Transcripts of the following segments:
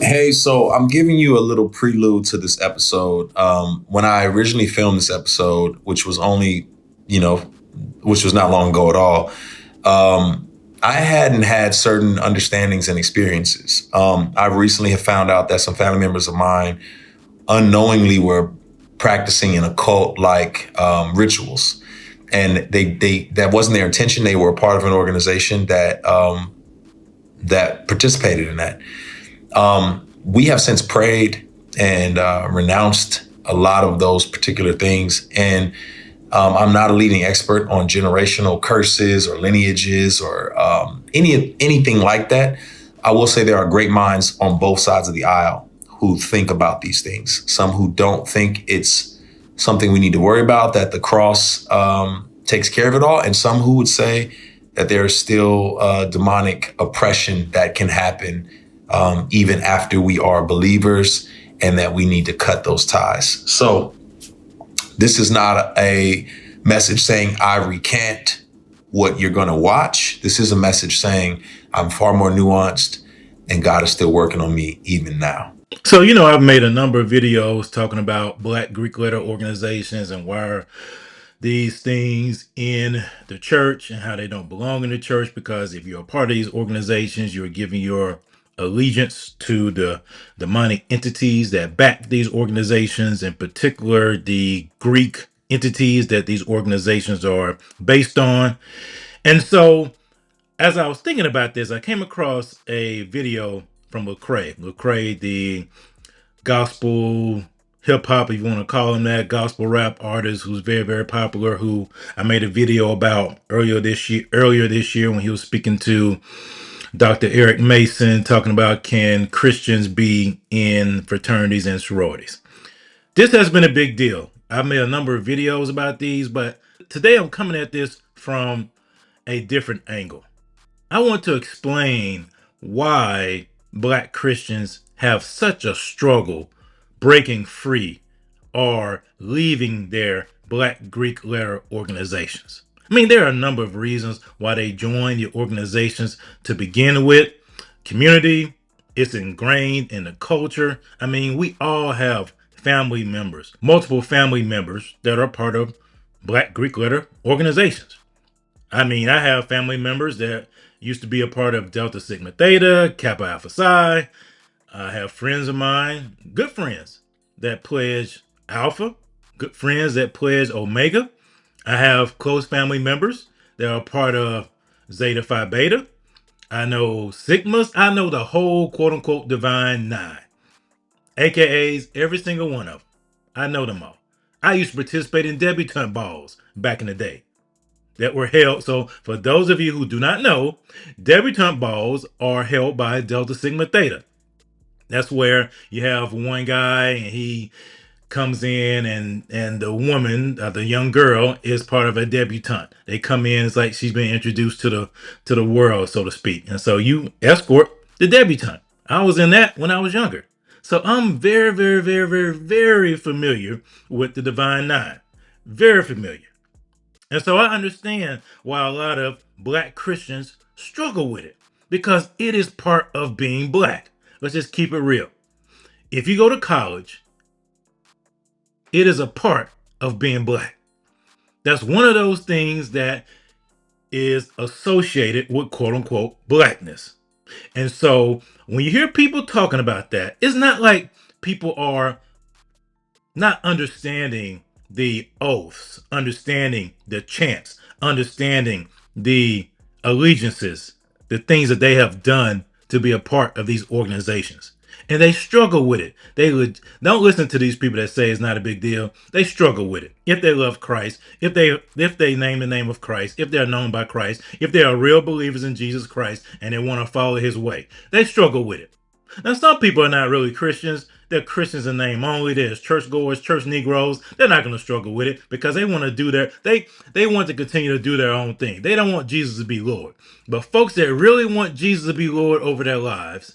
Hey, so I'm giving you a little prelude to this episode. When I originally filmed this episode, which was only, you know, which was not long ago at all, I hadn't had certain understandings and experiences. I recently have found out that some family members of mine unknowingly were practicing an occult like rituals. And they that wasn't their intention. They were a part of an organization that participated in that. We have since prayed and renounced a lot of those particular things. And I'm not a leading expert on generational curses or lineages or anything like that. I will say there are great minds on both sides of the aisle who think about these things. Some who don't think it's something we need to worry about, that the cross takes care of it all, and some who would say that there is still demonic oppression that can happen even after we are believers, and that we need to cut those ties. So this is not a message saying I recant what you're going to watch. This is a message saying I'm far more nuanced and God is still working on me even now. So, I've made a number of videos talking about Black Greek letter organizations and why are these things in the church and how they don't belong in the church. Because if you're a part of these organizations, you're giving your allegiance to the demonic entities that back these organizations, in particular, the Greek entities that these organizations are based on. And so, as I was thinking about this, I came across a video from Lecrae. Lecrae, the gospel hip hop, if you want to call him that, gospel rap artist who's very, very popular, who I made a video about earlier this year when he was speaking to Dr. Eric Mason, talking about can Christians be in fraternities and sororities. This has been a big deal. I've made a number of videos about these, but today I'm coming at this from a different angle. I want to explain why Black Christians have such a struggle breaking free or leaving their Black Greek letter organizations. I mean, there are a number of reasons why they join the organizations to begin with. Community, it's ingrained in the culture. I mean, we all have family members, multiple family members that are part of Black Greek letter organizations. I mean, I have family members that used to be a part of Delta Sigma Theta, Kappa Alpha Psi. I have friends of mine, good friends, that pledge Alpha, good friends that pledge Omega. I have close family members that are part of Zeta Phi Beta. I know Sigmas. I know the whole quote unquote Divine Nine, AKAs, every single one of them. I know them all. I used to participate in debutante balls back in the day that were held. So for those of you who do not know, debutante balls are held by Delta Sigma Theta. That's where you have one guy and he comes in and the woman, the young girl, is part of a debutante. They come in, it's like she's been introduced to the world, so to speak. And so you escort the debutante. I was in that when I was younger. So I'm very, very, very, very, very familiar with the Divine Nine. Very familiar. And so I understand why a lot of Black Christians struggle with it, because it is part of being Black. Let's just keep it real. If you go to college, it is a part of being Black. That's one of those things that is associated with quote unquote Blackness. And so when you hear people talking about that, it's not like people are not understanding the oaths, understanding the chants, understanding the allegiances, the things that they have done to be a part of these organizations. And they struggle with it. Don't listen to these people that say it's not a big deal. They struggle with it. If they love Christ, if they name the name of Christ, if they're known by Christ, if they are real believers in Jesus Christ and they want to follow his way, they struggle with it. Now, some people are not really Christians. They're Christians in name only. There's churchgoers, church Negroes. They're not going to struggle with it because they want to do they want to continue to do their own thing. They don't want Jesus to be Lord. But folks that really want Jesus to be Lord over their lives,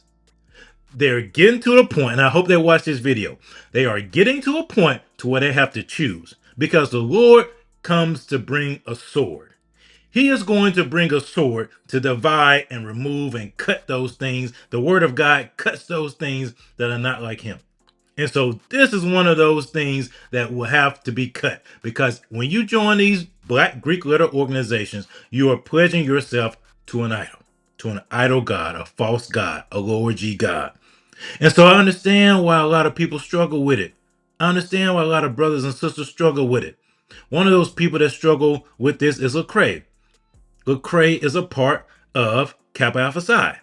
they're getting to the point, and I hope they watch this video. They are getting to a point to where they have to choose, because the Lord comes to bring a sword. He is going to bring a sword to divide and remove and cut those things. The word of God cuts those things that are not like him. And so this is one of those things that will have to be cut, because when you join these Black Greek letter organizations, you are pledging yourself to an idol god, a false god, a lower G god. And so I understand why a lot of people struggle with it. I understand why a lot of brothers and sisters struggle with it. One of those people that struggle with this is Lecrae. Lecrae is a part of Kappa Alpha Psi.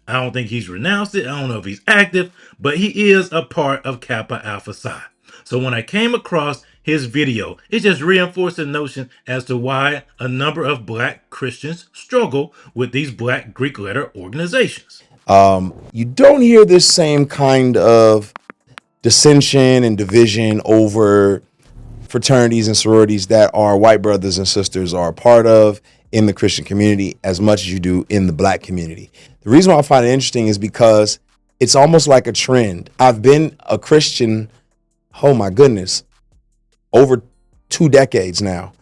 I don't think he's renounced it. I don't know if he's active, but he is a part of Kappa Alpha Psi. So when I came across his video, it just reinforced the notion as to why a number of Black Christians struggle with these Black Greek letter organizations. You don't hear this same kind of dissension and division over fraternities and sororities that our white brothers and sisters are a part of in the Christian community as much as you do in the Black community. The reason why I find it interesting is because it's almost like a trend. I've been a Christian, oh my goodness, over 2 decades now.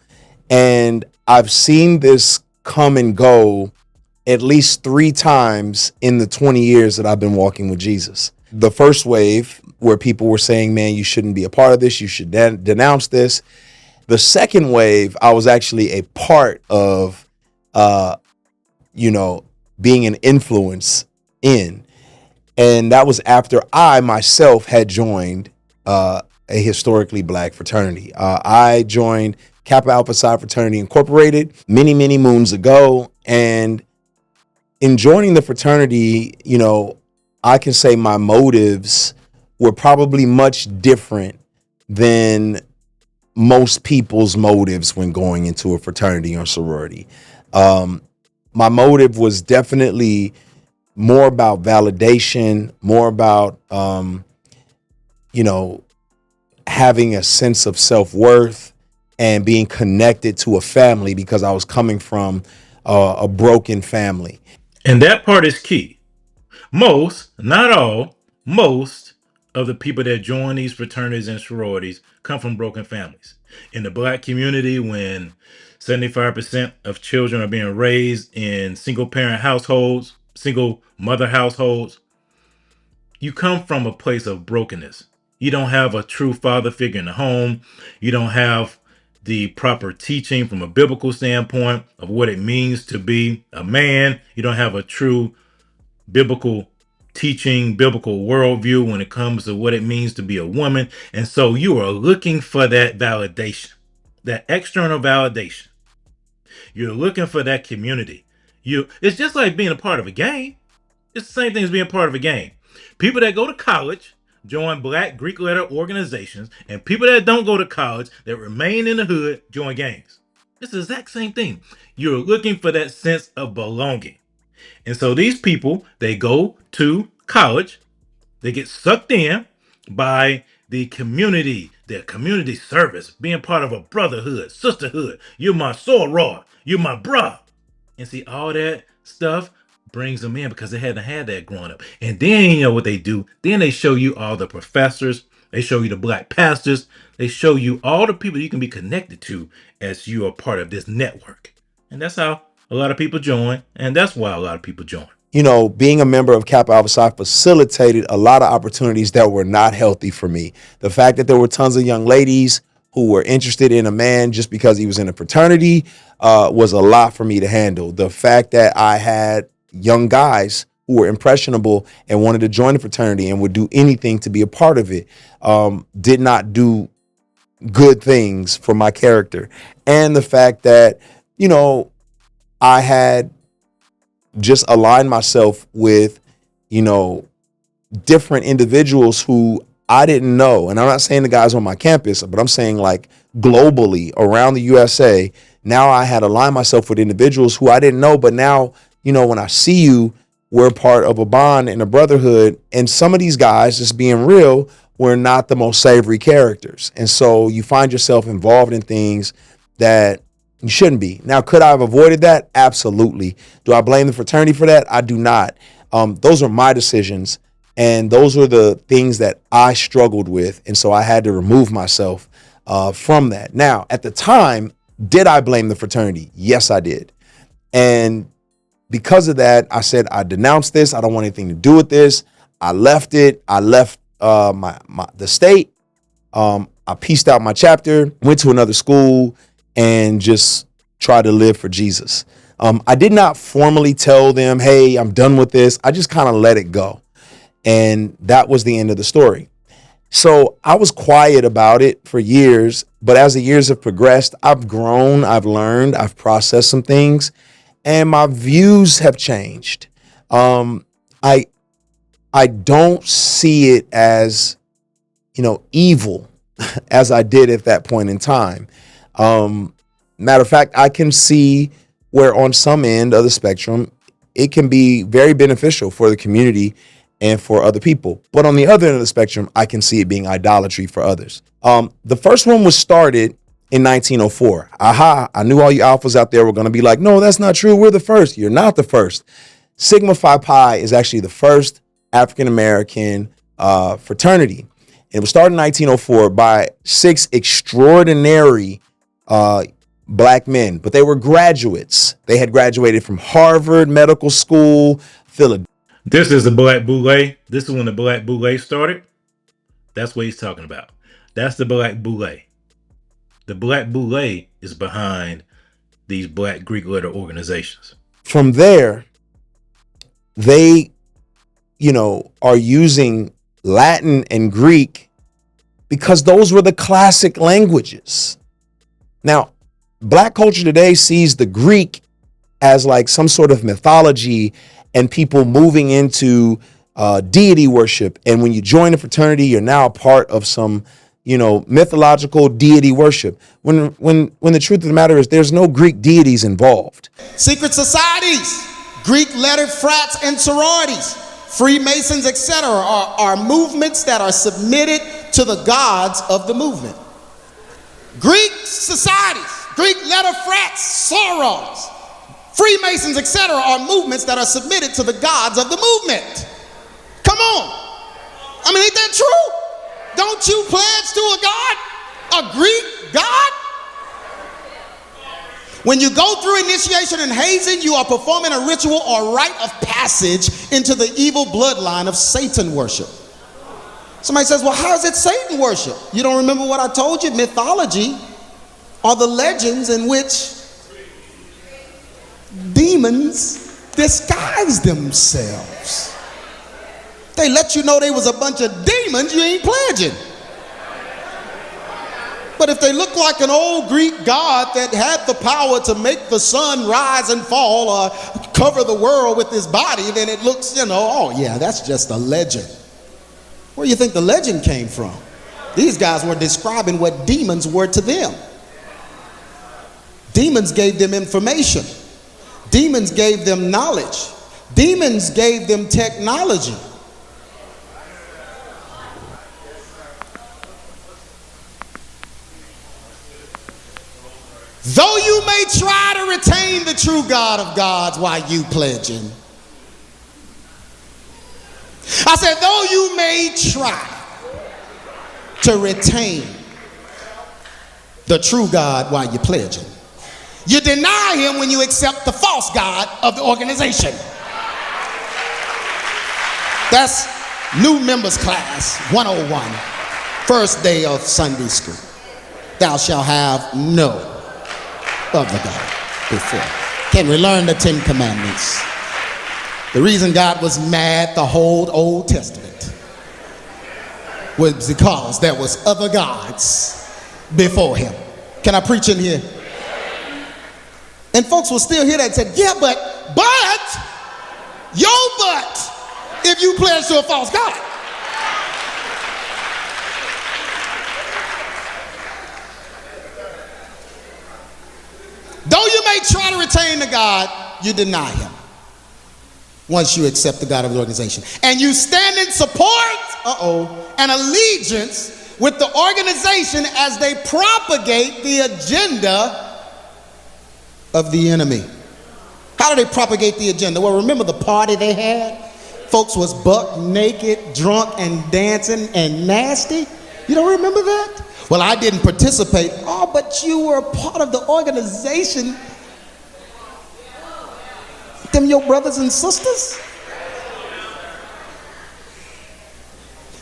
And I've seen this come and go at least 3 times in the 20 years that I've been walking with Jesus. The first wave where people were saying, man, you shouldn't be a part of this. You should denounce this. The second wave, I was actually a part of, being an influence in. And that was after I myself had joined a historically Black fraternity. I joined Kappa Alpha Psi Fraternity Incorporated many, many moons ago. And in joining the fraternity, I can say my motives were probably much different than most people's motives when going into a fraternity or sorority. My motive was definitely more about validation, more about, having a sense of self-worth and being connected to a family, because I was coming from a broken family. And that part is key. Most, not all, most of the people that join these fraternities and sororities come from broken families. In the Black community, when 75% of children are being raised in single parent households, single mother households, you come from a place of brokenness. You don't have a true father figure in the home. You don't have the proper teaching from a biblical standpoint of what it means to be a man. You don't have a true biblical teaching, biblical worldview when it comes to what it means to be a woman. And so you are looking for that validation, that external validation. You're looking for that community. It's just like being a part of a gang. It's the same thing as being part of a gang. People that go to college join Black Greek letter organizations, and people that don't go to college, that remain in the hood, join gangs. It's the exact same thing. You're looking for that sense of belonging. And so these people, they go to college, they get sucked in by the community, their community service, being part of a brotherhood, sisterhood. You're my soror, you're my bruh. And see, all that stuff brings them in because they hadn't had that growing up. And then you know what they do? Then they show you all the professors, they show you the Black pastors, they show you all the people you can be connected to as you are part of this network. And that's how a lot of people join, and that's why a lot of people join. Being a member of Kappa Alpha Psi facilitated a lot of opportunities that were not healthy for me. The fact that there were tons of young ladies who were interested in a man just because he was in a fraternity was a lot for me to handle. The fact that I had young guys who were impressionable and wanted to join the fraternity and would do anything to be a part of it did not do good things for my character. And the fact that, I had just aligned myself with, different individuals who I didn't know. And I'm not saying the guys on my campus, but I'm saying like globally around the USA. Now I had aligned myself with individuals who I didn't know. But now, when I see you, we're part of a bond and a brotherhood. And some of these guys, just being real, were not the most savory characters. And so you find yourself involved in things that you shouldn't be. Now, could I have avoided that? Absolutely. Do I blame the fraternity for that? I do not. Those are my decisions. And those are the things that I struggled with. And so I had to remove myself from that. Now, at the time, Did I blame the fraternity? Yes, I did. And because of that, I said, I denounced this. I don't want anything to do with this. I left it. I left the state. I pieced out my chapter, went to another school, and just tried to live for Jesus. I did not formally tell them, hey, I'm done with this. I just kind of let it go. And that was the end of the story. So I was quiet about it for years, but as the years have progressed, I've grown, I've learned, I've processed some things, and my views have changed. I don't see it as, evil as I did at that point in time. Matter of fact, I can see where on some end of the spectrum, it can be very beneficial for the community and for other people. But on the other end of the spectrum, I can see it being idolatry for others. The first one was started in 1904. Aha, I knew all you alphas out there were going to be like, no, that's not true. We're the first. You're not the first. Sigma Phi Pi is actually the first African-American fraternity. It was started in 1904 by 6 extraordinary black men, but they were graduates. They had graduated from Harvard Medical School, Philadelphia. This is the Black Boule. This is when the Black Boule started. That's what he's talking about. That's the Black Boule. The Black Boule is behind these Black Greek letter organizations. From there, they, are using Latin and Greek because those were the classic languages. Now, Black culture today sees the Greek as like some sort of mythology and people moving into deity worship. And when you join a fraternity, you're now a part of some, mythological deity worship. When the truth of the matter is there's no Greek deities involved. Secret societies, Greek letter frats and sororities, Freemasons, etc. are movements that are submitted to the gods of the movement. Greek societies, Greek letter frats, sorors, Freemasons, etc. are movements that are submitted to the gods of the movement. Come on. I mean, ain't that true? Don't you pledge to a god? A Greek god? When you go through initiation and hazing, you are performing a ritual or rite of passage into the evil bloodline of Satan worship. Somebody says, well, how is it Satan worship? You don't remember what I told you? Mythology are the legends in which demons disguise themselves. They let you know they was a bunch of demons, you ain't pledging. But if they look like an old Greek god that had the power to make the sun rise and fall or cover the world with his body, then it looks, oh yeah, that's just a legend. Where do you think the legend came from? These guys were describing what demons were to them. Demons gave them information. Demons gave them knowledge. Demons gave them technology. Though you may try to retain the true God of gods while you pledging. I said, though you may try to retain the true God while you're pledging, you deny him when you accept the false God of the organization. That's new members class 101, first day of Sunday school. Thou shalt have no other God before. Can we learn the 10 Commandments? The reason God was mad the whole Old Testament was because there was other gods before him. Can I preach in here? And folks will still hear that and say, yeah, but if you pledge to a false God. Though you may try to retain the God, you deny him once you accept the God of the organization. And you stand in support, and allegiance with the organization as they propagate the agenda of the enemy. How do they propagate the agenda? Well, remember the party they had? Folks was buck naked, drunk and dancing and nasty. You don't remember that? Well, I didn't participate. Oh, but you were a part of the organization. Them your brothers and sisters?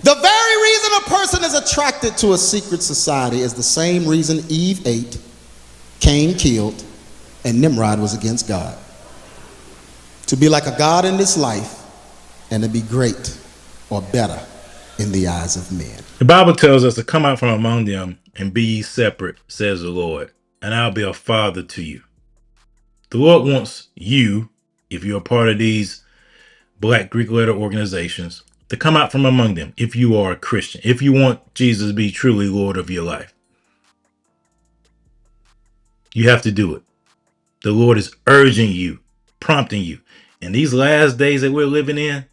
The very reason a person is attracted to a secret society is the same reason Eve ate, Cain killed, and Nimrod was against God. To be like a God in this life and to be great or better in the eyes of men. The Bible tells us to come out from among them and be ye separate, says the Lord, and I'll be a father to you. The Lord wants you, if you're a part of these Black Greek letter organizations, to come out from among them if you are a Christian, if you want Jesus to be truly Lord of your life. You have to do it. The Lord is urging you, prompting you. In these last days that we're living in,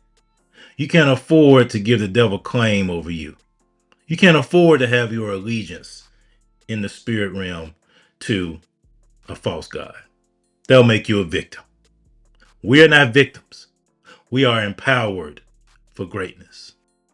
you can't afford to give the devil claim over you. You can't afford to have your allegiance in the spirit realm to a false god. They'll make you a victim. We are not victims. We are empowered for greatness.